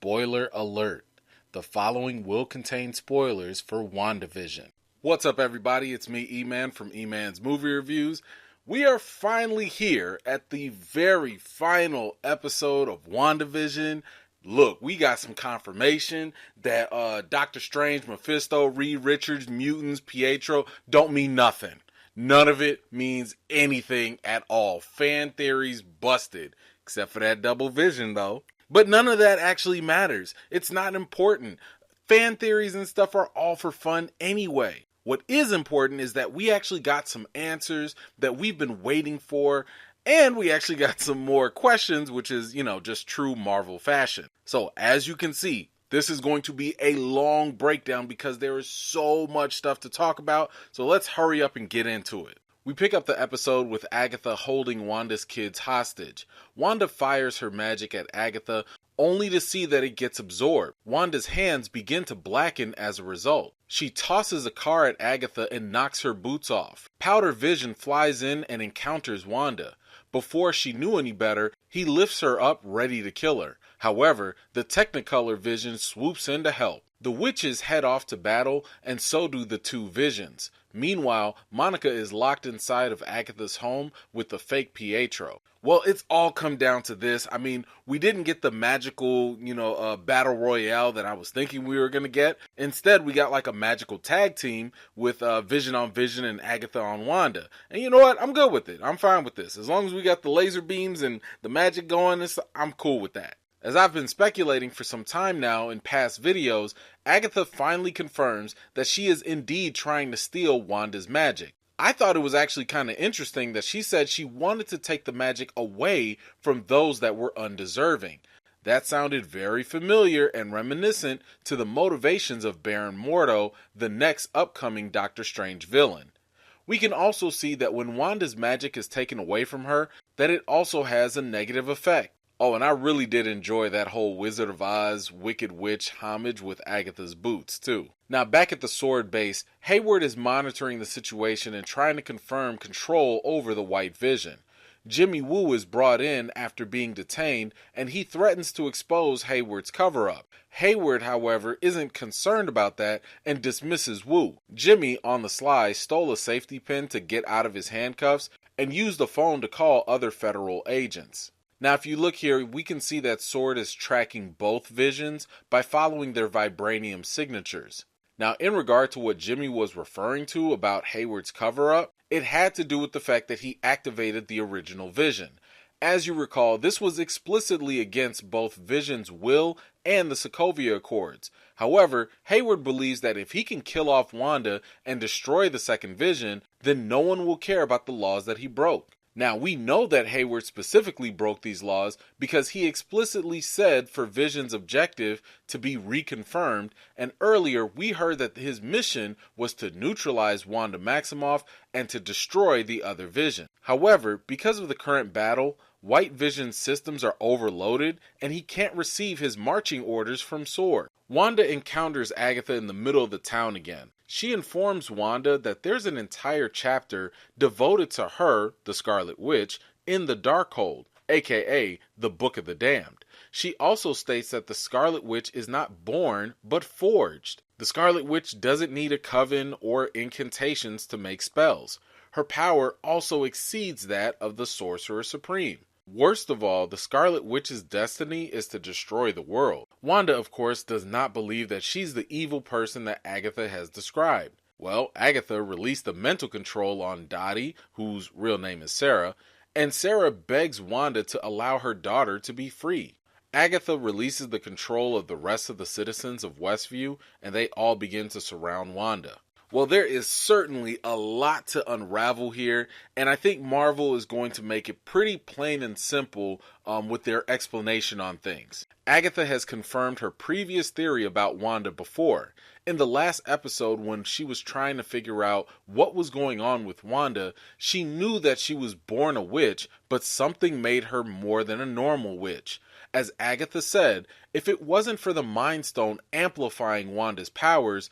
Spoiler alert. The following will contain spoilers for WandaVision. What's up, everybody? It's me, E-Man, from E-Man's Movie Reviews. We are finally here at the very final episode of WandaVision. Look, we got some confirmation that Doctor Strange, Mephisto, Reed Richards, mutants, Pietro don't mean nothing. None of it means anything at all. Fan theories busted. Except for that double vision, though. But none of that actually matters. It's not important. Fan theories and stuff are all for fun anyway. What is important is that we actually got some answers that we've been waiting for, and we actually got some more questions, which is, just true Marvel fashion. So, as you can see, this is going to be a long breakdown because there is so much stuff to talk about, so let's hurry up and get into it. We pick up the episode with Agatha holding Wanda's kids hostage. Wanda fires her magic at Agatha, only to see that it gets absorbed. Wanda's hands begin to blacken as a result. She tosses a car at Agatha and knocks her boots off. Powder Vision flies in and encounters Wanda. Before she knew any better, he lifts her up ready to kill her. However, the Technicolor Vision swoops in to help. The witches head off to battle, and so do the two Visions. Meanwhile, Monica is locked inside of Agatha's home with the fake Pietro. Well, it's all come down to this. I mean, we didn't get the magical, battle royale that I was thinking we were going to get. Instead, we got like a magical tag team with Vision on Vision and Agatha on Wanda. And you know what? I'm good with it. I'm fine with this. As long as we got the laser beams and the magic going, I'm cool with that. As I've been speculating for some time now in past videos, Agatha finally confirms that she is indeed trying to steal Wanda's magic. I thought it was actually kind of interesting that she said she wanted to take the magic away from those that were undeserving. That sounded very familiar and reminiscent to the motivations of Baron Mordo, the next upcoming Doctor Strange villain. We can also see that when Wanda's magic is taken away from her, that it also has a negative effect. Oh, and I really did enjoy that whole Wizard of Oz, Wicked Witch homage with Agatha's boots, too. Now, back at the Sword base, Hayward is monitoring the situation and trying to confirm control over the White Vision. Jimmy Woo is brought in after being detained, and he threatens to expose Hayward's cover-up. Hayward, however, isn't concerned about that and dismisses Woo. Jimmy, on the sly, stole a safety pin to get out of his handcuffs and used the phone to call other federal agents. Now, if you look here, we can see that Sword is tracking both Visions by following their vibranium signatures. Now, in regard to what Jimmy was referring to about Hayward's cover-up, it had to do with the fact that he activated the original Vision. As you recall, this was explicitly against both Vision's will and the Sokovia Accords. However, Hayward believes that if he can kill off Wanda and destroy the second Vision, then no one will care about the laws that he broke. Now, we know that Hayward specifically broke these laws because he explicitly said for Vision's objective to be reconfirmed, and earlier we heard that his mission was to neutralize Wanda Maximoff and to destroy the other Vision. However, because of the current battle, White Vision's systems are overloaded and he can't receive his marching orders from Sword. Wanda encounters Agatha in the middle of the town again. She informs Wanda that there's an entire chapter devoted to her, the Scarlet Witch, in the Darkhold, aka the Book of the Damned. She also states that the Scarlet Witch is not born, but forged. The Scarlet Witch doesn't need a coven or incantations to make spells. Her power also exceeds that of the Sorcerer Supreme. Worst of all, the Scarlet Witch's destiny is to destroy the world. Wanda, of course, does not believe that she's the evil person that Agatha has described. Well, Agatha released the mental control on Dottie, whose real name is Sarah, and Sarah begs Wanda to allow her daughter to be free. Agatha releases the control of the rest of the citizens of Westview, and they all begin to surround Wanda. Well, there is certainly a lot to unravel here, and I think Marvel is going to make it pretty plain and simple with their explanation on things. Agatha has confirmed her previous theory about Wanda before. In the last episode, when she was trying to figure out what was going on with Wanda, she knew that she was born a witch, but something made her more than a normal witch. As Agatha said, if it wasn't for the Mind Stone amplifying Wanda's powers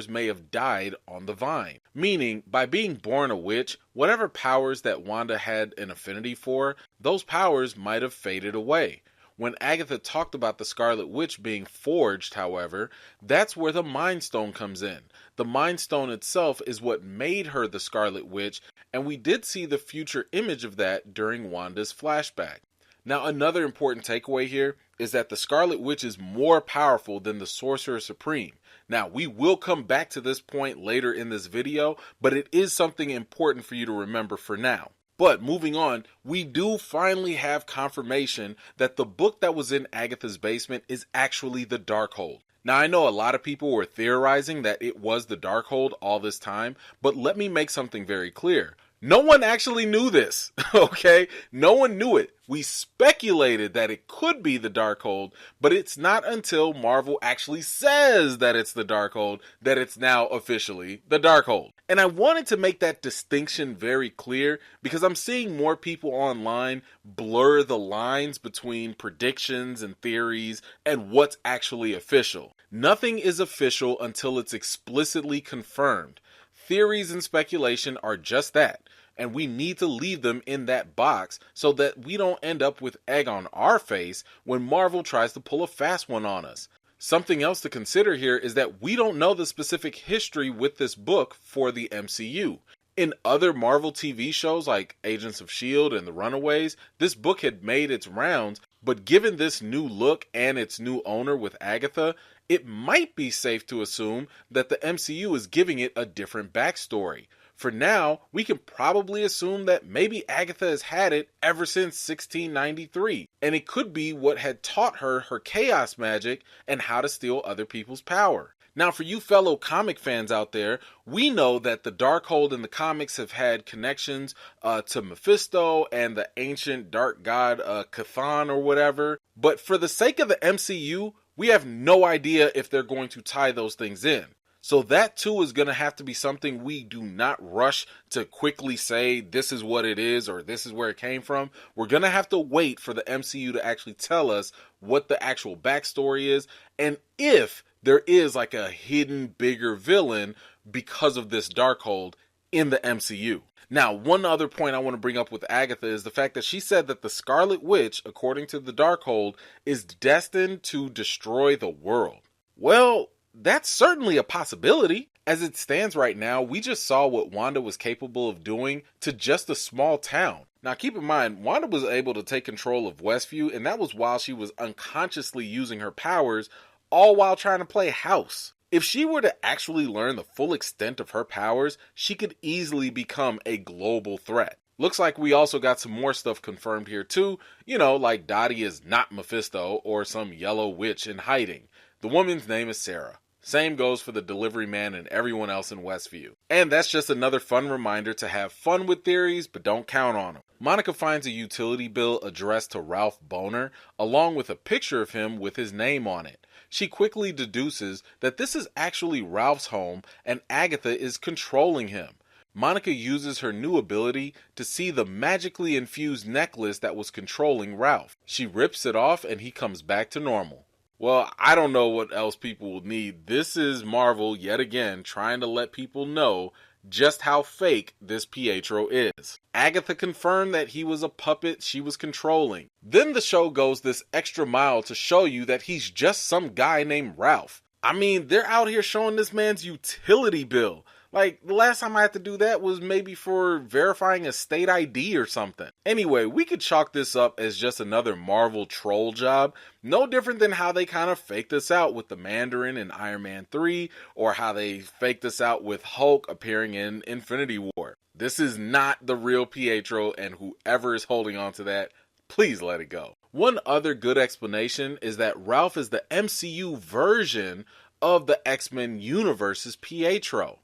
may have died on the vine. Meaning, by being born a witch, whatever powers that Wanda had an affinity for, those powers might have faded away. When Agatha talked about the Scarlet Witch being forged, however, that's where the Mind Stone comes in. The Mind Stone itself is what made her the Scarlet Witch, and we did see the future image of that during Wanda's flashback. Now, another important takeaway here is that the Scarlet Witch is more powerful than the Sorcerer Supreme. Now, we will come back to this point later in this video, but it is something important for you to remember for now. But moving on, we do finally have confirmation that the book that was in Agatha's basement is actually the Darkhold. Now, I know a lot of people were theorizing that it was the Darkhold all this time, but let me make something very clear. No one actually knew this, okay? No one knew it. We speculated that it could be the Darkhold, but it's not until Marvel actually says that it's the Darkhold that it's now officially the Darkhold. And I wanted to make that distinction very clear because I'm seeing more people online blur the lines between predictions and theories and what's actually official. Nothing is official until it's explicitly confirmed. Theories and speculation are just that, and we need to leave them in that box so that we don't end up with egg on our face when Marvel tries to pull a fast one on us. Something else to consider here is that we don't know the specific history with this book for the MCU. In other Marvel TV shows like Agents of S.H.I.E.L.D. and The Runaways, this book had made its rounds, but given this new look and its new owner with Agatha, it might be safe to assume that the MCU is giving it a different backstory. For now, we can probably assume that maybe Agatha has had it ever since 1693, and it could be what had taught her chaos magic and how to steal other people's power. Now, for you fellow comic fans out there, we know that the Darkhold in the comics have had connections to Mephisto and the ancient dark god Chthon or whatever, but for the sake of the MCU, we have no idea if they're going to tie those things in. So that too is going to have to be something we do not rush to quickly say this is what it is or this is where it came from. We're going to have to wait for the MCU to actually tell us what the actual backstory is and if there is like a hidden bigger villain because of this Darkhold in the MCU. Now, one other point I want to bring up with Agatha is the fact that she said that the Scarlet Witch, according to the Darkhold, is destined to destroy the world. Well, that's certainly a possibility. As it stands right now, we just saw what Wanda was capable of doing to just a small town. Now keep in mind, Wanda was able to take control of Westview, and that was while she was unconsciously using her powers, all while trying to play house. If she were to actually learn the full extent of her powers, she could easily become a global threat. Looks like we also got some more stuff confirmed here too, like Dottie is not Mephisto or some yellow witch in hiding. The woman's name is Sarah. Same goes for the delivery man and everyone else in Westview. And that's just another fun reminder to have fun with theories, but don't count on them. Monica finds a utility bill addressed to Ralph Boner, along with a picture of him with his name on it. She quickly deduces that this is actually Ralph's home and Agatha is controlling him. Monica uses her new ability to see the magically infused necklace that was controlling Ralph. She rips it off and he comes back to normal. Well, I don't know what else people will need. This is Marvel yet again trying to let people know just how fake this Pietro is. Agatha confirmed that he was a puppet she was controlling. Then the show goes this extra mile to show you that he's just some guy named Ralph. I mean, they're out here showing this man's utility bill. Like, the last time I had to do that was maybe for verifying a state ID or something. Anyway, we could chalk this up as just another Marvel troll job. No different than how they kind of faked us out with the Mandarin in Iron Man 3, or how they faked us out with Hulk appearing in Infinity War. This is not the real Pietro, and whoever is holding on to that, please let it go. One other good explanation is that Ralph is the MCU version of the X-Men universe's Pietro.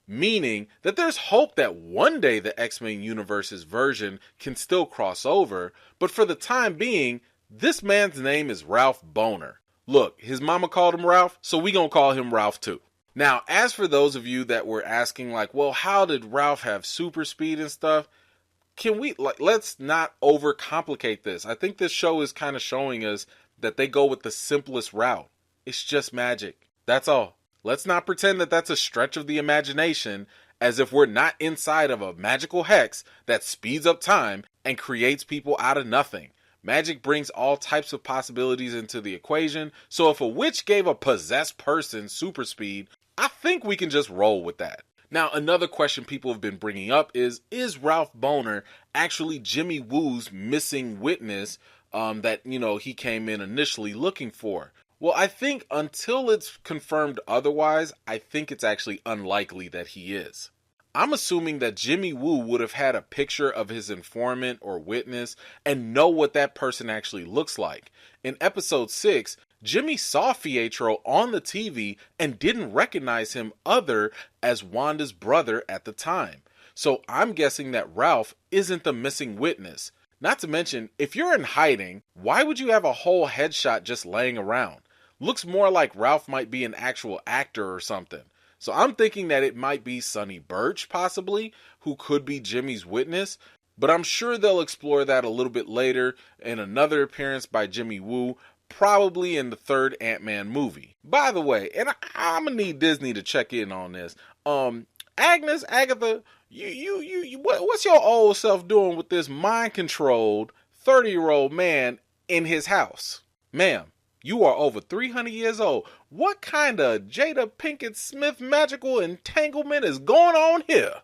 Meaning that there's hope that one day the X-Men universe's version can still cross over, but for the time being, this man's name is Ralph Boner. Look, his mama called him Ralph, so we gonna call him Ralph too. Now, as for those of you that were asking like, well, how did Ralph have super speed and stuff? Let's not overcomplicate this. I think this show is kind of showing us that they go with the simplest route. It's just magic. That's all. Let's not pretend that that's a stretch of the imagination, as if we're not inside of a magical hex that speeds up time and creates people out of nothing. Magic brings all types of possibilities into the equation, so if a witch gave a possessed person super speed, I think we can just roll with that. Now, another question people have been bringing up is Ralph Bohner actually Jimmy Woo's missing witness that, he came in initially looking for? Well, I think until it's confirmed otherwise, I think it's actually unlikely that he is. I'm assuming that Jimmy Woo would have had a picture of his informant or witness and know what that person actually looks like. In episode 6, Jimmy saw Pietro on the TV and didn't recognize him other as Wanda's brother at the time. So I'm guessing that Ralph isn't the missing witness. Not to mention, if you're in hiding, why would you have a whole headshot just laying around? Looks more like Ralph might be an actual actor or something. So I'm thinking that it might be Sonny Birch, possibly, who could be Jimmy's witness, but I'm sure they'll explore that a little bit later in another appearance by Jimmy Woo, probably in the third Ant-Man movie. By the way, and I'm gonna need Disney to check in on this. Agatha, what's your old self doing with this mind-controlled 30-year-old man in his house? Ma'am, you are over 300 years old. What kind of Jada Pinkett Smith magical entanglement is going on here?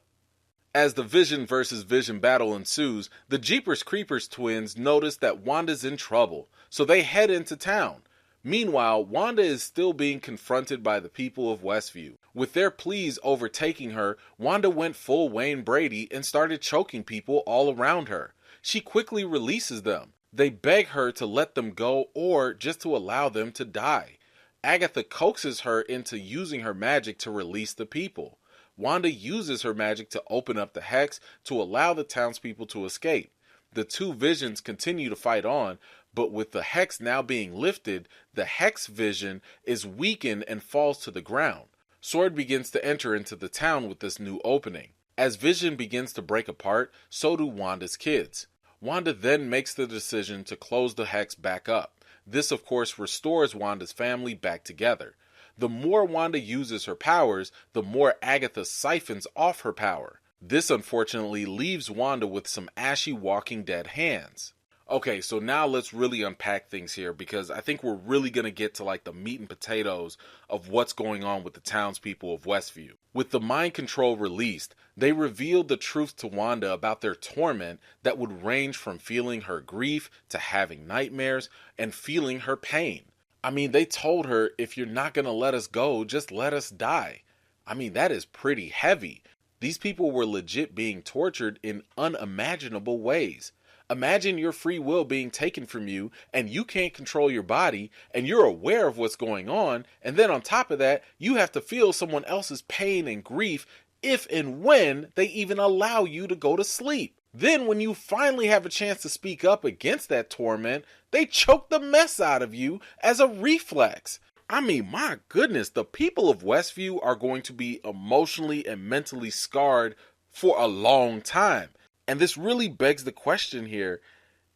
As the Vision versus Vision battle ensues, the Jeepers Creepers twins notice that Wanda's in trouble, so they head into town. Meanwhile, Wanda is still being confronted by the people of Westview. With their pleas overtaking her, Wanda went full Wayne Brady and started choking people all around her. She quickly releases them. They beg her to let them go or just to allow them to die. Agatha coaxes her into using her magic to release the people. Wanda uses her magic to open up the hex to allow the townspeople to escape. The two visions continue to fight on, but with the hex now being lifted, the hex vision is weakened and falls to the ground. Sword begins to enter into the town with this new opening. As Vision begins to break apart, so do Wanda's kids. Wanda then makes the decision to close the hex back up. This, of course, restores Wanda's family back together. The more Wanda uses her powers, the more Agatha siphons off her power. This, unfortunately, leaves Wanda with some ashy Walking Dead hands. Okay, so now let's really unpack things here, because I think we're really going to get to like the meat and potatoes of what's going on with the townspeople of Westview. With the mind control released, they revealed the truth to Wanda about their torment that would range from feeling her grief to having nightmares and feeling her pain. I mean, they told her, if you're not going to let us go, just let us die. I mean, that is pretty heavy. These people were legit being tortured in unimaginable ways. Imagine your free will being taken from you and you can't control your body and you're aware of what's going on, and then on top of that, you have to feel someone else's pain and grief if and when they even allow you to go to sleep. Then when you finally have a chance to speak up against that torment, they choke the mess out of you as a reflex. I mean, my goodness, the people of Westview are going to be emotionally and mentally scarred for a long time. And this really begs the question here,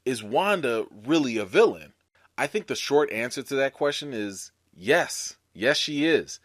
is Wanda really a villain? I think the short answer to that question is yes. Yes, she is.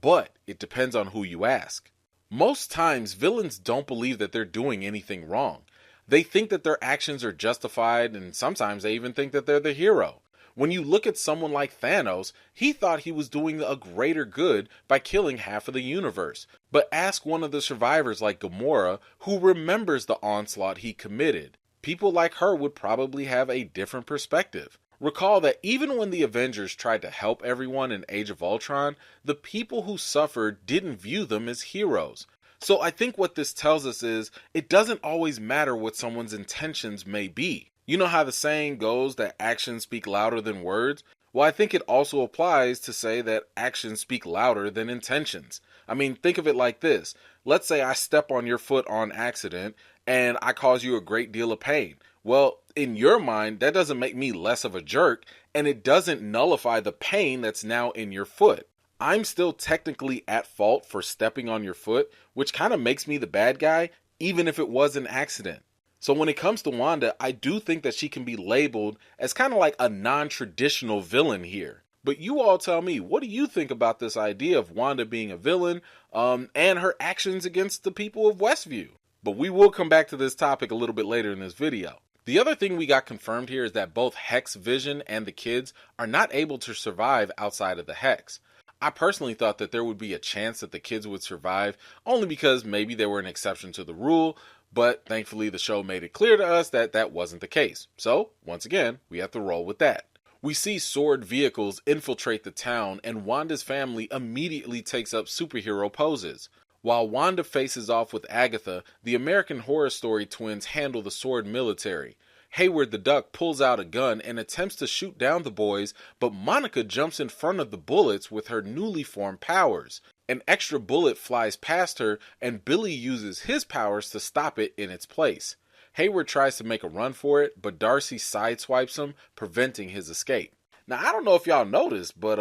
But it depends on who you ask. Most times, villains don't believe that they're doing anything wrong. They think that their actions are justified, and sometimes they even think that they're the hero. When you look at someone like Thanos, he thought he was doing a greater good by killing half of the universe. But ask one of the survivors like Gamora, who remembers the onslaught he committed. People like her would probably have a different perspective. Recall that even when the Avengers tried to help everyone in Age of Ultron, the people who suffered didn't view them as heroes. So I think what this tells us is, it doesn't always matter what someone's intentions may be. You know how the saying goes that actions speak louder than words? Well, I think it also applies to say that actions speak louder than intentions. I mean, think of it like this. Let's say I step on your foot on accident and I cause you a great deal of pain. Well, in your mind, that doesn't make me less of a jerk, and it doesn't nullify the pain that's now in your foot. I'm still technically at fault for stepping on your foot, which kind of makes me the bad guy, even if it was an accident. So when it comes to Wanda, I do think that she can be labeled as kind of like a non-traditional villain here. But you all tell me, what do you think about this idea of Wanda being a villain and her actions against the people of Westview? But we will come back to this topic a little bit later in this video. The other thing we got confirmed here is that both Hex, Vision, and the kids are not able to survive outside of the Hex. I personally thought that there would be a chance that the kids would survive, only because maybe they were an exception to the rule, but thankfully the show made it clear to us that that wasn't the case. So, once again, we have to roll with that. We see sword vehicles infiltrate the town, and Wanda's family immediately takes up superhero poses. While Wanda faces off with Agatha, the American Horror Story twins handle the sword military. Hayward the Duck pulls out a gun and attempts to shoot down the boys, but Monica jumps in front of the bullets with her newly formed powers. An extra bullet flies past her, and Billy uses his powers to stop it in its place. Hayward tries to make a run for it, but Darcy sideswipes him, preventing his escape. Now, I don't know if y'all noticed, but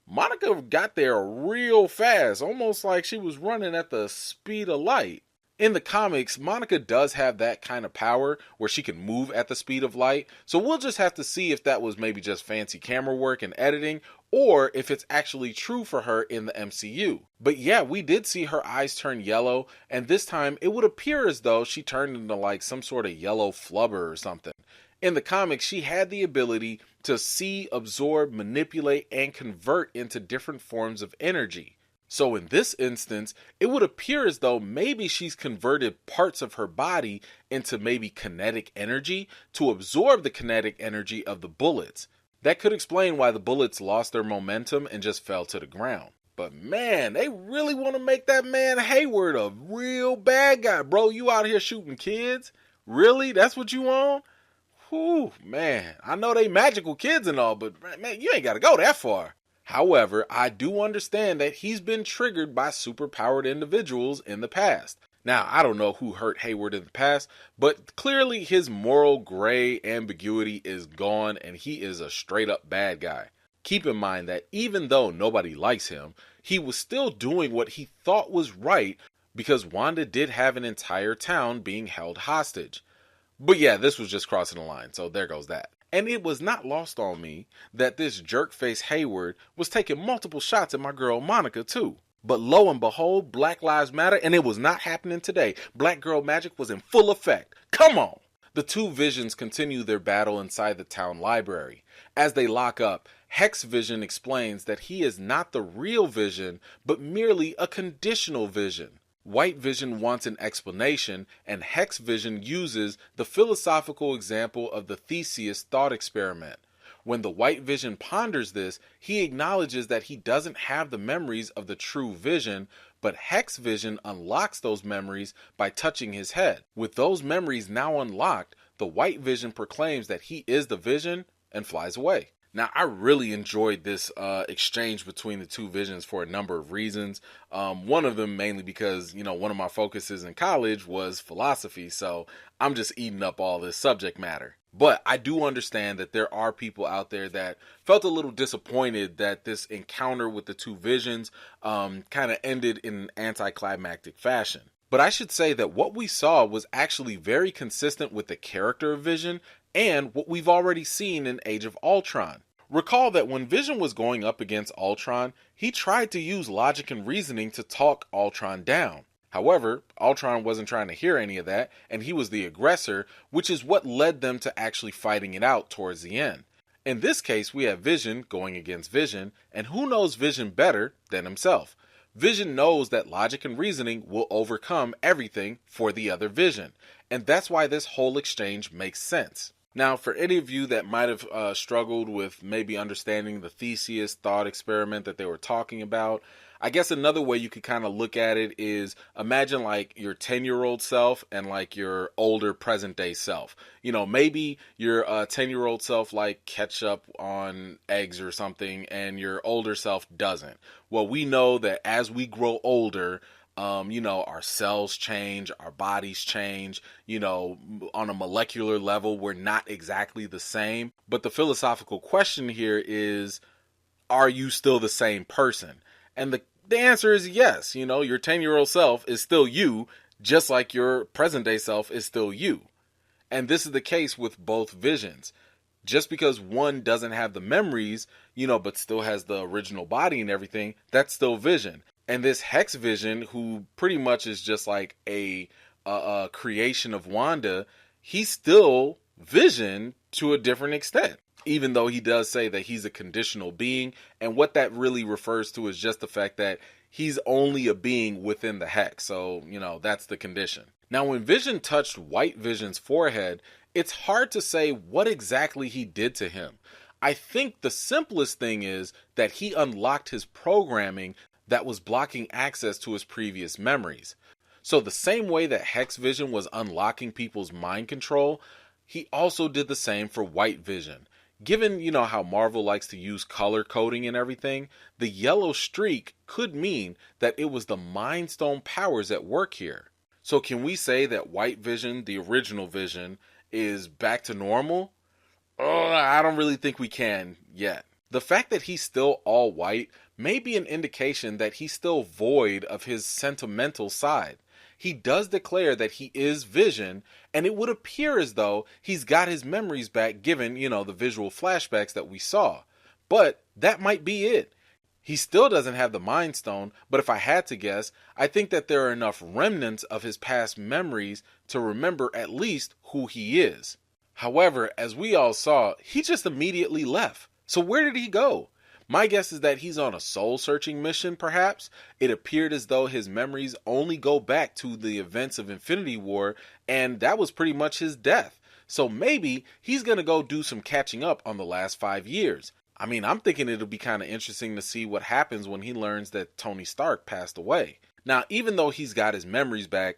Monica got there real fast, almost like she was running at the speed of light. In the comics, Monica does have that kind of power where she can move at the speed of light, so we'll just have to see if that was maybe just fancy camera work and editing, or if it's actually true for her in the MCU. But yeah, we did see her eyes turn yellow, and this time it would appear as though she turned into like some sort of yellow flubber or something. In the comics, she had the ability to see, absorb, manipulate, and convert into different forms of energy. So in this instance, it would appear as though maybe she's converted parts of her body into maybe kinetic energy to absorb the kinetic energy of the bullets. That could explain why the bullets lost their momentum and just fell to the ground. But man, they really want to make that man Hayward a real bad guy. Bro, you out here shooting kids? Really? That's what you want? Whew, man. I know they magical kids and all, but man, you ain't got to go that far. However, I do understand that he's been triggered by superpowered individuals in the past. Now, I don't know who hurt Hayward in the past, but clearly his moral gray ambiguity is gone and he is a straight up bad guy. Keep in mind that even though nobody likes him, he was still doing what he thought was right because Wanda did have an entire town being held hostage. But yeah, this was just crossing the line, so there goes that. And it was not lost on me that this jerk-face Hayward was taking multiple shots at my girl Monica too. But lo and behold, Black Lives Matter, and it was not happening today. Black girl magic was in full effect. Come on! The two Visions continue their battle inside the town library. As they lock up, Hex Vision explains that he is not the real Vision, but merely a conditional Vision. White Vision wants an explanation, and Hex Vision uses the philosophical example of the Theseus thought experiment. When the White Vision ponders this, he acknowledges that he doesn't have the memories of the true Vision, but Hex Vision unlocks those memories by touching his head. With those memories now unlocked, the White Vision proclaims that he is the Vision and flies away. Now, I really enjoyed this exchange between the two Visions for a number of reasons. One of them mainly because, one of my focuses in college was philosophy, so I'm just eating up all this subject matter. But I do understand that there are people out there that felt a little disappointed that this encounter with the two Visions kind of ended in an anticlimactic fashion. But I should say that what we saw was actually very consistent with the character of Vision and what we've already seen in Age of Ultron. Recall that when Vision was going up against Ultron, he tried to use logic and reasoning to talk Ultron down. However, Ultron wasn't trying to hear any of that, and he was the aggressor, which is what led them to actually fighting it out towards the end. In this case, we have Vision going against Vision, and who knows Vision better than himself? Vision knows that logic and reasoning will overcome everything for the other Vision, and that's why this whole exchange makes sense. Now, for any of you that might have struggled with maybe understanding the Theseus thought experiment that they were talking about, I guess another way you could kind of look at it is imagine like your 10-year-old self and like your older present day self. Maybe your 10-year-old self like ketchup on eggs or something and your older self doesn't. Well, we know that as we grow older, our cells change, our bodies change, on a molecular level, we're not exactly the same. But the philosophical question here is, are you still the same person? And the answer is yes. Your 10-year-old self is still you, just like your present day self is still you. And this is the case with both Visions. Just because one doesn't have the memories, but still has the original body and everything, that's still Vision. And this Hex Vision, who pretty much is just like a creation of Wanda, he's still Vision to a different extent, even though he does say that he's a conditional being, and what that really refers to is just the fact that he's only a being within the hex, so, that's the condition. Now, when Vision touched White Vision's forehead, it's hard to say what exactly he did to him. I think the simplest thing is that he unlocked his programming that was blocking access to his previous memories. So the same way that Hex Vision was unlocking people's mind control, he also did the same for White Vision. Given, how Marvel likes to use color coding and everything, the yellow streak could mean that it was the Mind Stone powers at work here. So can we say that White Vision, the original Vision, is back to normal? I don't really think we can yet. The fact that he's still all white may be an indication that he's still void of his sentimental side. He does declare that he is Vision, and it would appear as though he's got his memories back given, the visual flashbacks that we saw. But that might be it. He still doesn't have the Mind Stone, but if I had to guess, I think that there are enough remnants of his past memories to remember at least who he is. However, as we all saw, he just immediately left. So where did he go? My guess is that he's on a soul-searching mission, perhaps. It appeared as though his memories only go back to the events of Infinity War, and that was pretty much his death. So maybe he's going to go do some catching up on the last 5 years. I'm thinking it'll be kind of interesting to see what happens when he learns that Tony Stark passed away. Now, even though he's got his memories back,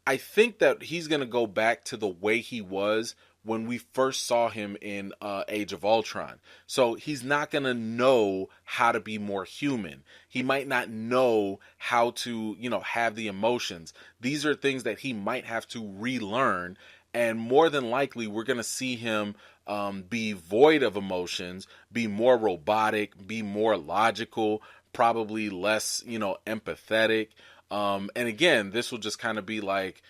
I think that he's going to go back to the way he was when we first saw him in Age of Ultron. So he's not going to know how to be more human. He might not know how to, have the emotions. These are things that he might have to relearn. And more than likely, we're going to see him be void of emotions, be more robotic, be more logical, probably less, empathetic. And again, this will just kind of be like,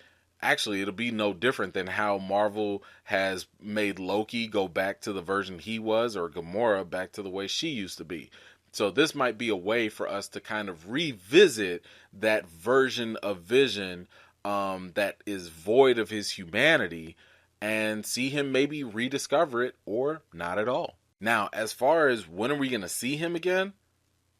actually, it'll be no different than how Marvel has made Loki go back to the version he was, or Gamora back to the way she used to be. So this might be a way for us to kind of revisit that version of Vision that is void of his humanity and see him maybe rediscover it or not at all. Now, as far as when are we going to see him again,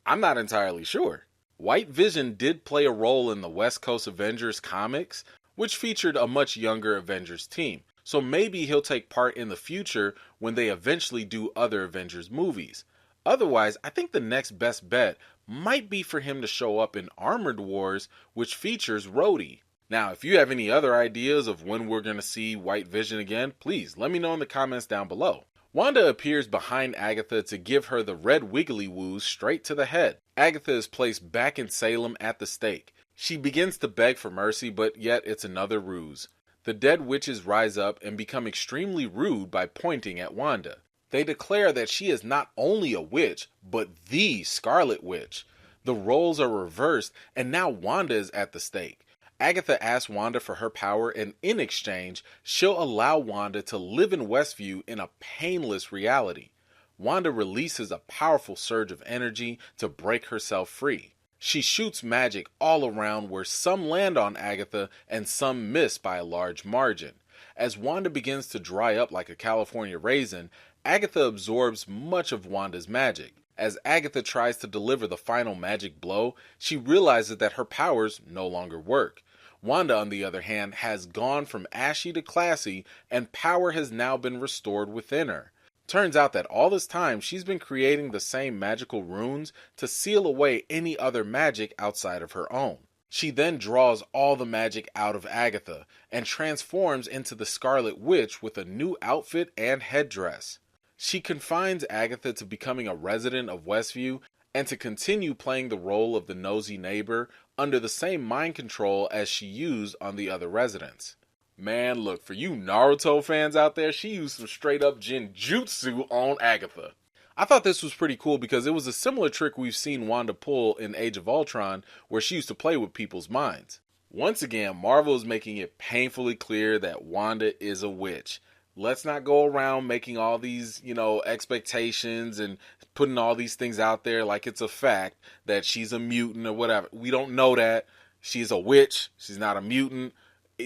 I'm not entirely sure. White Vision did play a role in the West Coast Avengers comics, which featured a much younger Avengers team. So maybe he'll take part in the future when they eventually do other Avengers movies. Otherwise, I think the next best bet might be for him to show up in Armored Wars, which features Rhodey. Now, if you have any other ideas of when we're going to see White Vision again, please let me know in the comments down below. Wanda appears behind Agatha to give her the red wiggly woos straight to the head. Agatha is placed back in Salem at the stake. She begins to beg for mercy, but yet it's another ruse. The dead witches rise up and become extremely rude by pointing at Wanda. They declare that she is not only a witch, but the Scarlet Witch. The roles are reversed, and now Wanda is at the stake. Agatha asks Wanda for her power, and in exchange, she'll allow Wanda to live in Westview in a painless reality. Wanda releases a powerful surge of energy to break herself free. She shoots magic all around where some land on Agatha and some miss by a large margin. As Wanda begins to dry up like a California raisin, Agatha absorbs much of Wanda's magic. As Agatha tries to deliver the final magic blow, she realizes that her powers no longer work. Wanda, on the other hand, has gone from ashy to classy, and power has now been restored within her. Turns out that all this time she's been creating the same magical runes to seal away any other magic outside of her own. She then draws all the magic out of Agatha and transforms into the Scarlet Witch with a new outfit and headdress. She confines Agatha to becoming a resident of Westview and to continue playing the role of the nosy neighbor under the same mind control as she used on the other residents. Man, look, for you Naruto fans out there, she used some straight up genjutsu on Agatha. I thought this was pretty cool because it was a similar trick we've seen Wanda pull in Age of Ultron, where she used to play with people's minds. Once again, Marvel is making it painfully clear that Wanda is a witch. Let's not go around making all these, expectations and putting all these things out there like it's a fact that she's a mutant or whatever. We don't know that. She's a witch. She's not a mutant.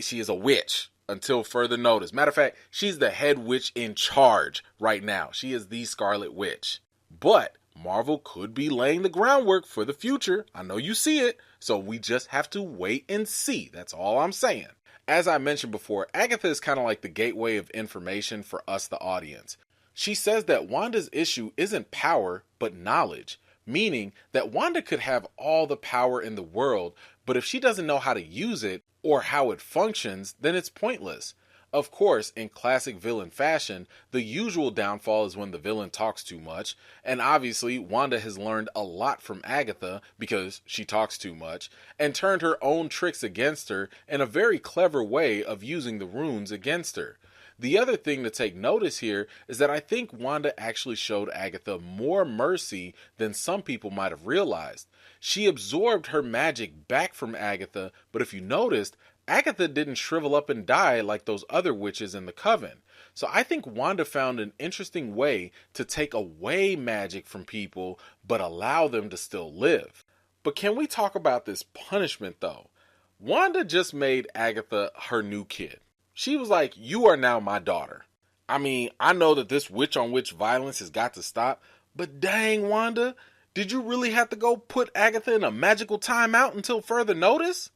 She is a witch. until further notice. Matter of fact, she's the head witch in charge right now. She is the Scarlet Witch. But Marvel could be laying the groundwork for the future. I know you see it, so we just have to wait and see. That's all I'm saying. As I mentioned before, Agatha is kind of like the gateway of information for us, the audience. She says that Wanda's issue isn't power, but knowledge, meaning that Wanda could have all the power in the world, but if she doesn't know how to use it or how it functions, then it's pointless. Of course, in classic villain fashion, the usual downfall is when the villain talks too much, and obviously Wanda has learned a lot from Agatha because she talks too much, and turned her own tricks against her in a very clever way of using the runes against her. The other thing to take notice here is that I think Wanda actually showed Agatha more mercy than some people might have realized. She absorbed her magic back from Agatha, but if you noticed, Agatha didn't shrivel up and die like those other witches in the Coven. So I think Wanda found an interesting way to take away magic from people, but allow them to still live. But can we talk about this punishment though? Wanda just made Agatha her new kid. She was like, you are now my daughter. I mean, I know that this witch-on-witch violence has got to stop, but dang, Wanda, did you really have to go put Agatha in a magical timeout until further notice?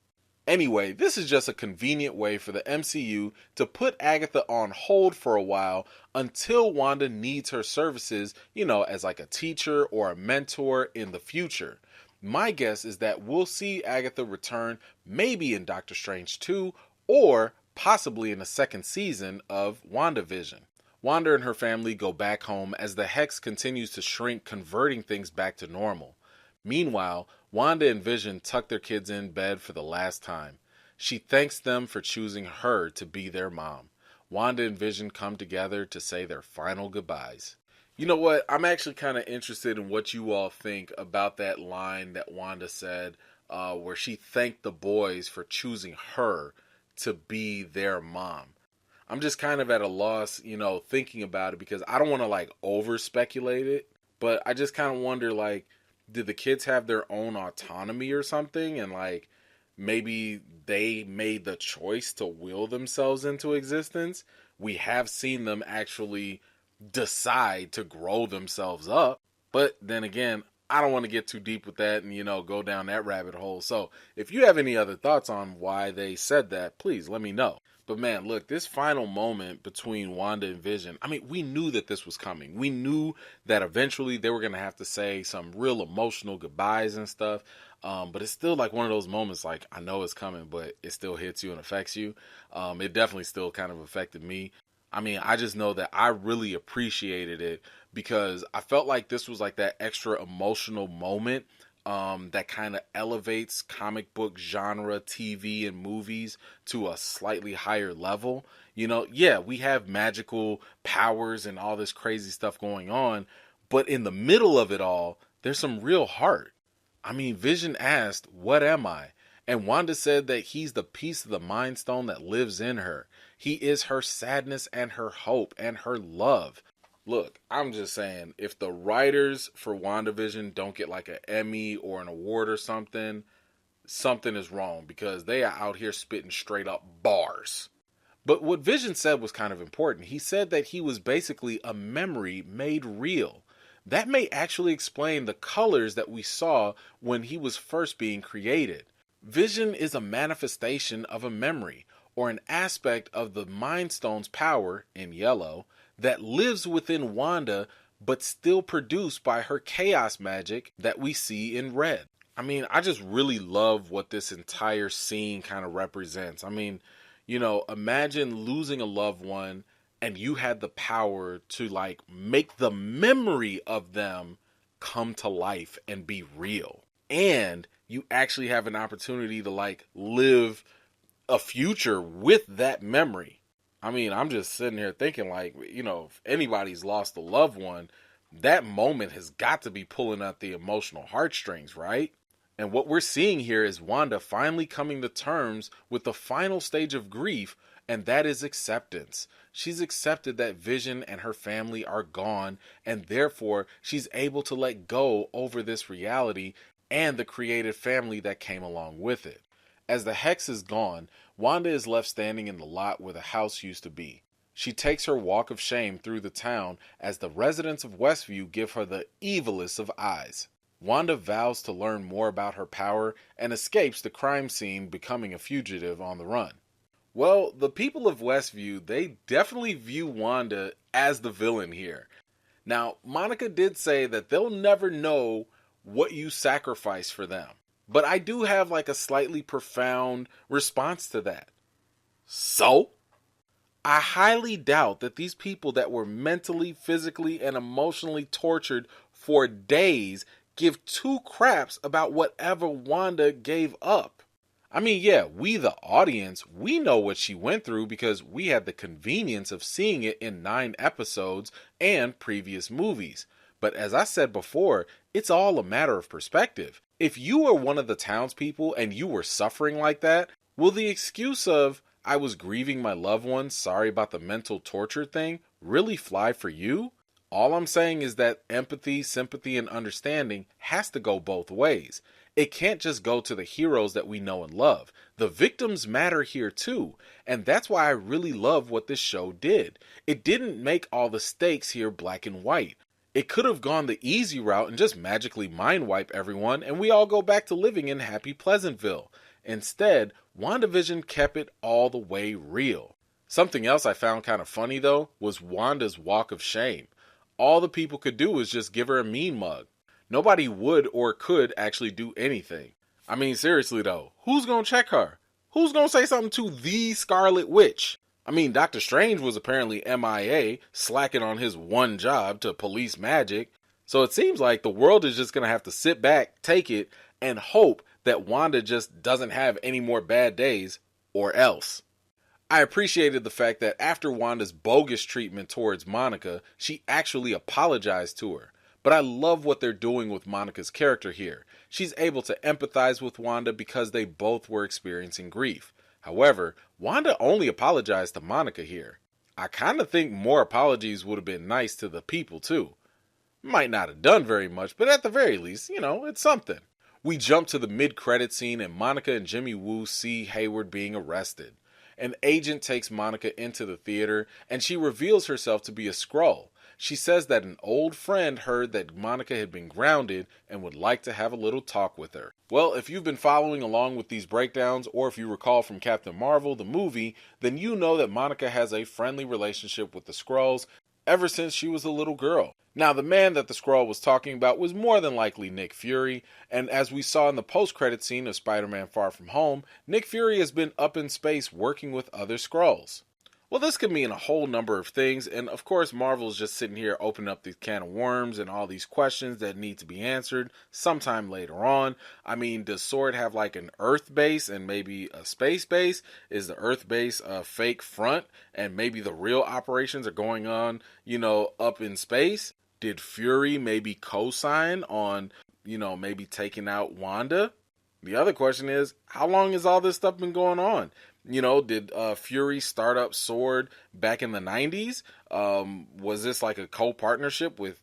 Anyway, this is just a convenient way for the MCU to put Agatha on hold for a while until Wanda needs her services, as like a teacher or a mentor in the future. My guess is that we'll see Agatha return maybe in Doctor Strange 2 or possibly in the second season of WandaVision. Wanda and her family go back home as the Hex continues to shrink, converting things back to normal. Meanwhile, Wanda and Vision tuck their kids in bed for the last time. She thanks them for choosing her to be their mom. Wanda and Vision come together to say their final goodbyes. You know what? I'm actually kind of interested in what you all think about that line that Wanda said, where she thanked the boys for choosing her to be their mom. I'm just kind of at a loss, thinking about it because I don't want to over speculate it, but I just kind of wonder did the kids have their own autonomy or something and maybe they made the choice to will themselves into existence? We have seen them actually decide to grow themselves up, but then again, I don't want to get too deep with that and, go down that rabbit hole. So if you have any other thoughts on why they said that, please let me know. But man, look, this final moment between Wanda and Vision, I mean, we knew that this was coming. We knew that eventually they were going to have to say some real emotional goodbyes and stuff. But it's still one of those moments, I know it's coming, but it still hits you and affects you. It definitely still kind of affected me. I mean, I just know that I really appreciated it because I felt like this was that extra emotional moment that kind of elevates comic book genre, TV, and movies to a slightly higher level. Yeah, we have magical powers and all this crazy stuff going on, but in the middle of it all, there's some real heart. I mean, Vision asked, "What am I?" And Wanda said that he's the piece of the Mind Stone that lives in her. He is her sadness and her hope and her love. Look, I'm just saying, if the writers for WandaVision don't get an Emmy or an award or something, something is wrong because they are out here spitting straight up bars. But what Vision said was kind of important. He said that he was basically a memory made real. That may actually explain the colors that we saw when he was first being created. Vision is a manifestation of a memory, or an aspect of the Mind Stone's power, in yellow, that lives within Wanda but still produced by her chaos magic that we see in red. I mean, I just really love what this entire scene kind of represents. I mean, imagine losing a loved one and you had the power to make the memory of them come to life and be real. And you actually have an opportunity to live a future with that memory. I mean, I'm just sitting here thinking if anybody's lost a loved one, that moment has got to be pulling at the emotional heartstrings, right? And what we're seeing here is Wanda finally coming to terms with the final stage of grief, and that is acceptance. She's accepted that Vision and her family are gone, and therefore she's able to let go over this reality and the created family that came along with it. As the hex is gone, Wanda is left standing in the lot where the house used to be. She takes her walk of shame through the town as the residents of Westview give her the evilest of eyes. Wanda vows to learn more about her power and escapes the crime scene, becoming a fugitive on the run. Well, the people of Westview, they definitely view Wanda as the villain here. Now, Monica did say that they'll never know what you sacrifice for them. But I do have like a slightly profound response to that. So? I highly doubt that these people that were mentally, physically, and emotionally tortured for days give two craps about whatever Wanda gave up. I mean, yeah, we the audience, we know what she went through because we had the convenience of seeing it in 9 episodes and previous movies. But as I said before, it's all a matter of perspective. If you were one of the townspeople and you were suffering like that, will the excuse of, I was grieving my loved ones, sorry about the mental torture thing, really fly for you? All I'm saying is that empathy, sympathy, and understanding has to go both ways. It can't just go to the heroes that we know and love. The victims matter here too, and that's why I really love what this show did. It didn't make all the stakes here black and white. It could have gone the easy route and just magically mind wipe everyone and we all go back to living in happy Pleasantville. Instead, WandaVision kept it all the way real. Something else I found kind of funny though was Wanda's walk of shame. All the people could do was just give her a mean mug. Nobody would or could actually do anything. I mean, seriously though, who's gonna check her? Who's gonna say something to the Scarlet Witch? I mean, Doctor Strange was apparently MIA, slacking on his one job to police magic. So it seems like the world is just gonna have to sit back, take it, and hope that Wanda just doesn't have any more bad days, or else. I appreciated the fact that after Wanda's bogus treatment towards Monica, she actually apologized to her. But I love what they're doing with Monica's character here. She's able to empathize with Wanda because they both were experiencing grief. However, Wanda only apologized to Monica here. I kind of think more apologies would have been nice to the people too. Might not have done very much, but at the very least, it's something. We jump to the mid-credit scene and Monica and Jimmy Woo see Hayward being arrested. An agent takes Monica into the theater and she reveals herself to be a Skrull. She says that an old friend heard that Monica had been grounded and would like to have a little talk with her. Well, if you've been following along with these breakdowns, or if you recall from Captain Marvel, the movie, then you know that Monica has a friendly relationship with the Skrulls ever since she was a little girl. Now, the man that the Skrull was talking about was more than likely Nick Fury, and as we saw in the post-credit scene of Spider-Man Far From Home, Nick Fury has been up in space working with other Skrulls. Well, this could mean a whole number of things, and of course Marvel's just sitting here opening up these can of worms and all these questions that need to be answered sometime later on. I mean, does S.W.O.R.D. have like an Earth base and maybe a space base? Is the Earth base a fake front and maybe the real operations are going on, up in space? Did Fury maybe co-sign on, maybe taking out Wanda? The other question is, how long has all this stuff been going on? Did Fury start up S.W.O.R.D. back in the 90s? Was this like a co-partnership with,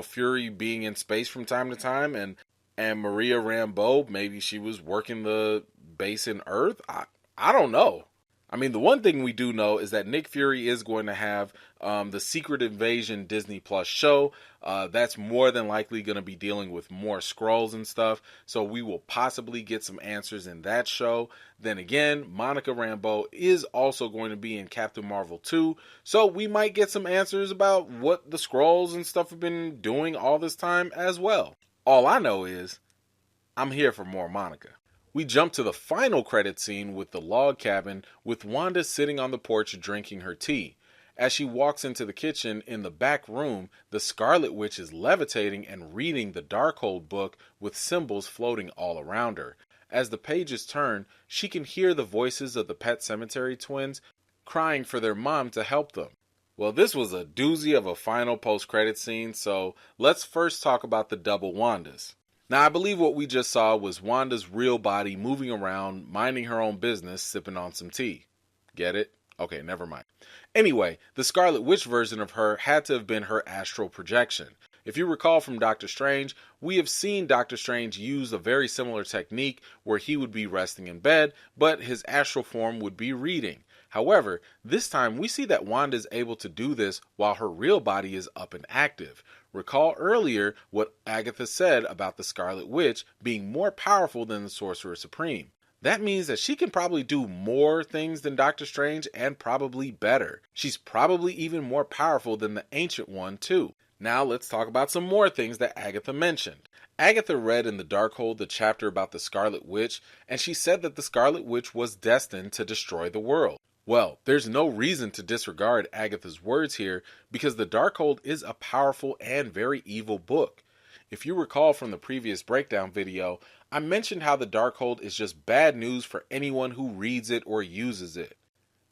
Fury being in space from time to time and Maria Rambeau, maybe she was working the base in Earth? I don't know. I mean, the one thing we do know is that Nick Fury is going to have the Secret Invasion Disney Plus show. That's more than likely going to be dealing with more Skrulls and stuff. So we will possibly get some answers in that show. Then again, Monica Rambeau is also going to be in Captain Marvel 2. So we might get some answers about what the Skrulls and stuff have been doing all this time as well. All I know is I'm here for more Monica. We jump to the final credit scene with the log cabin with Wanda sitting on the porch drinking her tea. As she walks into the kitchen, in the back room, the Scarlet Witch is levitating and reading the Darkhold book with symbols floating all around her. As the pages turn, she can hear the voices of the Pet Sematary twins crying for their mom to help them. Well, this was a doozy of a final post-credit scene, so let's first talk about the double Wandas. Now, I believe what we just saw was Wanda's real body moving around, minding her own business, sipping on some tea. Get it? Okay, never mind. Anyway, the Scarlet Witch version of her had to have been her astral projection. If you recall from Doctor Strange, we have seen Doctor Strange use a very similar technique where he would be resting in bed, but his astral form would be reading. However, this time we see that Wanda is able to do this while her real body is up and active. Recall earlier what Agatha said about the Scarlet Witch being more powerful than the Sorcerer Supreme. That means that she can probably do more things than Doctor Strange and probably better. She's probably even more powerful than the Ancient One too. Now let's talk about some more things that Agatha mentioned. Agatha read in the Darkhold the chapter about the Scarlet Witch, and she said that the Scarlet Witch was destined to destroy the world. Well, there's no reason to disregard Agatha's words here because the Darkhold is a powerful and very evil book. If you recall from the previous breakdown video, I mentioned how the Darkhold is just bad news for anyone who reads it or uses it.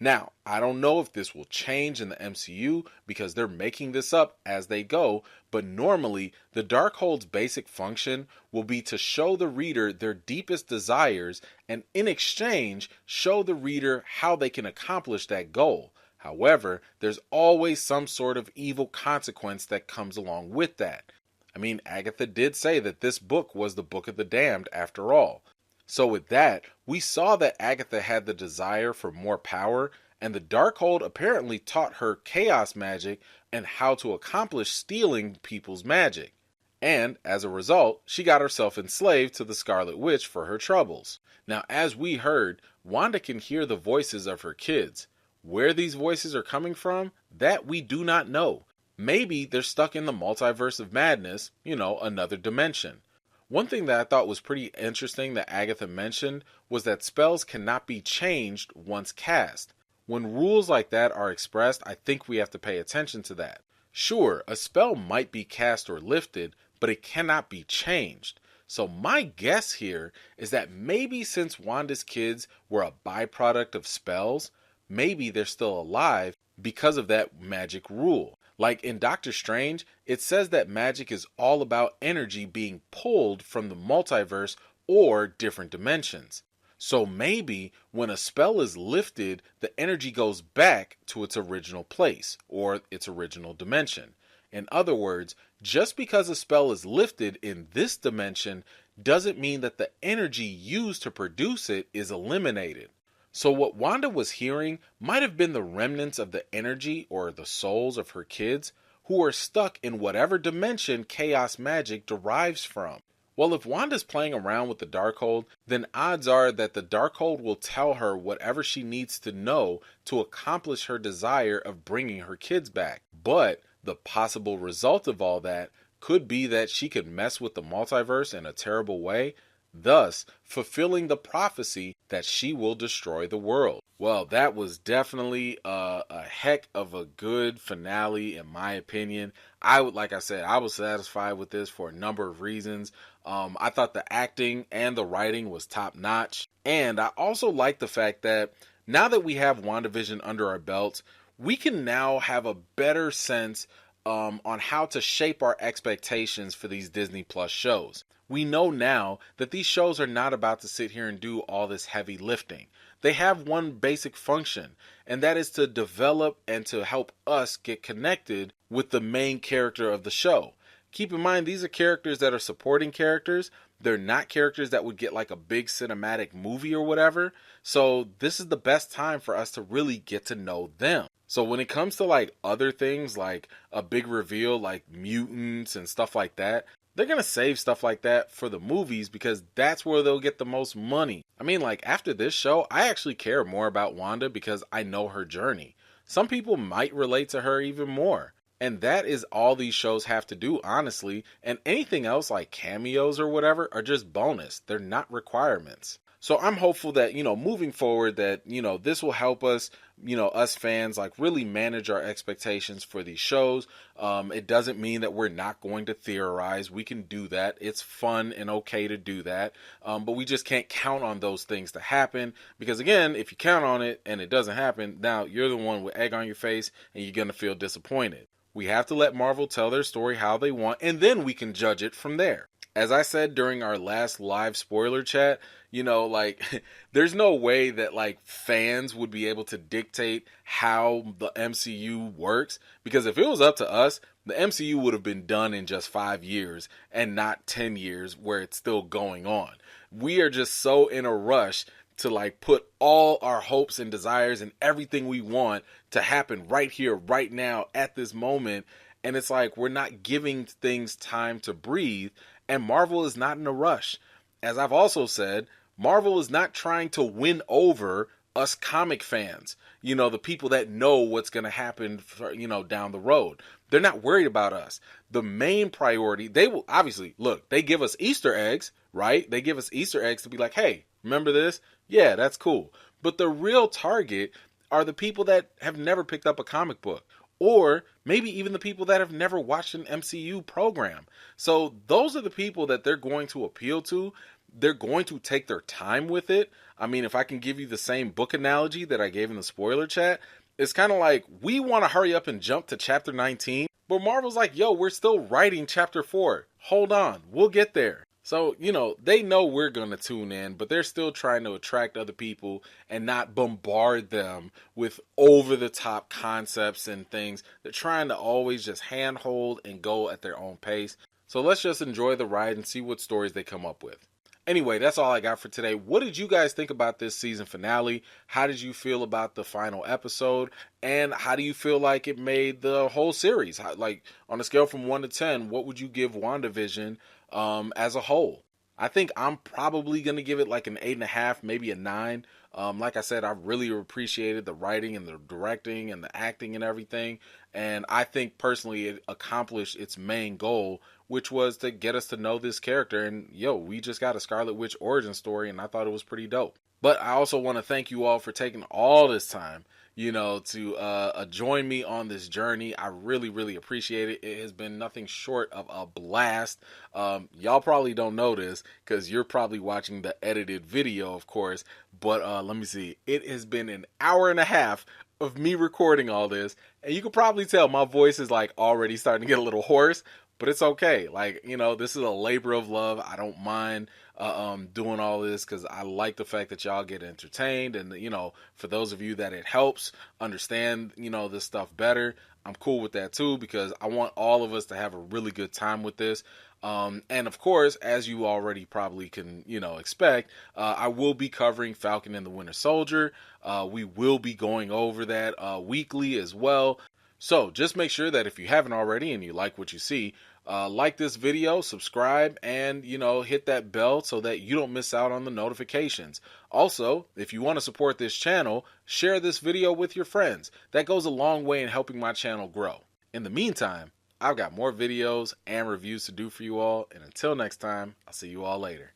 Now, I don't know if this will change in the MCU because they're making this up as they go, but normally the Darkhold's basic function will be to show the reader their deepest desires and in exchange show the reader how they can accomplish that goal. However, there's always some sort of evil consequence that comes along with that. I mean, Agatha did say that this book was the Book of the Damned after all. So with that, we saw that Agatha had the desire for more power, and the Darkhold apparently taught her chaos magic and how to accomplish stealing people's magic. And as a result, she got herself enslaved to the Scarlet Witch for her troubles. Now, as we heard, Wanda can hear the voices of her kids. Where these voices are coming from, that we do not know. Maybe they're stuck in the multiverse of madness, another dimension. One thing that I thought was pretty interesting that Agatha mentioned was that spells cannot be changed once cast. When rules like that are expressed, I think we have to pay attention to that. Sure, a spell might be cast or lifted, but it cannot be changed. So my guess here is that maybe since Wanda's kids were a byproduct of spells, maybe they're still alive because of that magic rule. Like in Doctor Strange, it says that magic is all about energy being pulled from the multiverse or different dimensions. So maybe when a spell is lifted, the energy goes back to its original place or its original dimension. In other words, just because a spell is lifted in this dimension doesn't mean that the energy used to produce it is eliminated. So what Wanda was hearing might have been the remnants of the energy or the souls of her kids who are stuck in whatever dimension chaos magic derives from. Well, if Wanda's playing around with the Darkhold, then odds are that the Darkhold will tell her whatever she needs to know to accomplish her desire of bringing her kids back. But the possible result of all that could be that she could mess with the multiverse in a terrible way, thus fulfilling the prophecy that she will destroy the world. Well, that was definitely a heck of a good finale in my opinion. Like I said, I was satisfied with this for a number of reasons. I thought the acting and the writing was top notch. And I also like the fact that now that we have WandaVision under our belts, we can now have a better sense on how to shape our expectations for these Disney Plus shows. We know now that these shows are not about to sit here and do all this heavy lifting. They have one basic function, and that is to develop and to help us get connected with the main character of the show. Keep in mind, these are characters that are supporting characters. They're not characters that would get like a big cinematic movie or whatever. So this is the best time for us to really get to know them. So when it comes to like other things, like a big reveal like mutants and stuff like that, they're going to save stuff like that for the movies because that's where they'll get the most money. I mean, like after this show, I actually care more about Wanda because I know her journey. Some people might relate to her even more. And that is all these shows have to do, honestly. And anything else like cameos or whatever are just bonus. They're not requirements. So I'm hopeful that, moving forward that, this will help us, us fans, like really manage our expectations for these shows. It doesn't mean that we're not going to theorize. We can do that. It's fun and okay to do that. But we just can't count on those things to happen. Because again, if you count on it and it doesn't happen, now you're the one with egg on your face and you're going to feel disappointed. We have to let Marvel tell their story how they want, and then we can judge it from there. As I said during our last live spoiler chat, there's no way that fans would be able to dictate how the MCU works, because if it was up to us, The MCU would have been done in just 5 years and not 10 years where it's still going on. We are just so in a rush to like put all our hopes and desires and everything we want to happen right here, right now, at this moment. And it's like we're not giving things time to breathe. And Marvel is not in a rush. As I've also said, Marvel is not trying to win over us comic fans, the people that know what's going to happen, down the road. They're not worried about us. The main priority, they will obviously, look, they give us Easter eggs, right? They give us Easter eggs to be like, hey, remember this? Yeah, that's cool. But the real target are the people that have never picked up a comic book, or maybe even the people that have never watched an MCU program. So those are the people that they're going to appeal to. They're going to take their time with it. I mean, if I can give you the same book analogy that I gave in the spoiler chat, it's kind of like we want to hurry up and jump to chapter 19, but Marvel's like, yo, we're still writing chapter 4. Hold on, we'll get there. So, they know we're going to tune in, but they're still trying to attract other people and not bombard them with over-the-top concepts and things. They're trying to always just handhold and go at their own pace. So let's just enjoy the ride and see what stories they come up with. Anyway, that's all I got for today. What did you guys think about this season finale? How did you feel about the final episode? And how do you feel like it made the whole series? Like, on a scale from 1 to 10, what would you give WandaVision as a whole? I think I'm probably going to give it like an 8.5, maybe a 9. Like I said, I really appreciated the writing and the directing and the acting and everything. And I think personally it accomplished its main goal, which was to get us to know this character. And we just got a Scarlet Witch origin story, and I thought it was pretty dope. But I also want to thank you all for taking all this time, to join me on this journey. I really, really appreciate it. It has been nothing short of a blast. Y'all probably don't know this because you're probably watching the edited video, of course. But let me see. It has been an hour and a half of me recording all this. And you can probably tell my voice is like already starting to get a little hoarse. But it's okay. Like, this is a labor of love. I don't mind doing all this because I like the fact that y'all get entertained. And, for those of you that it helps understand, this stuff better, I'm cool with that too, because I want all of us to have a really good time with this. And of course, as you already probably can, expect, I will be covering Falcon and the Winter Soldier. We will be going over that weekly as well. So just make sure that if you haven't already and you like what you see, like this video, subscribe, and, hit that bell so that you don't miss out on the notifications. Also, if you want to support this channel, share this video with your friends. That goes a long way in helping my channel grow. In the meantime, I've got more videos and reviews to do for you all. And until next time, I'll see you all later.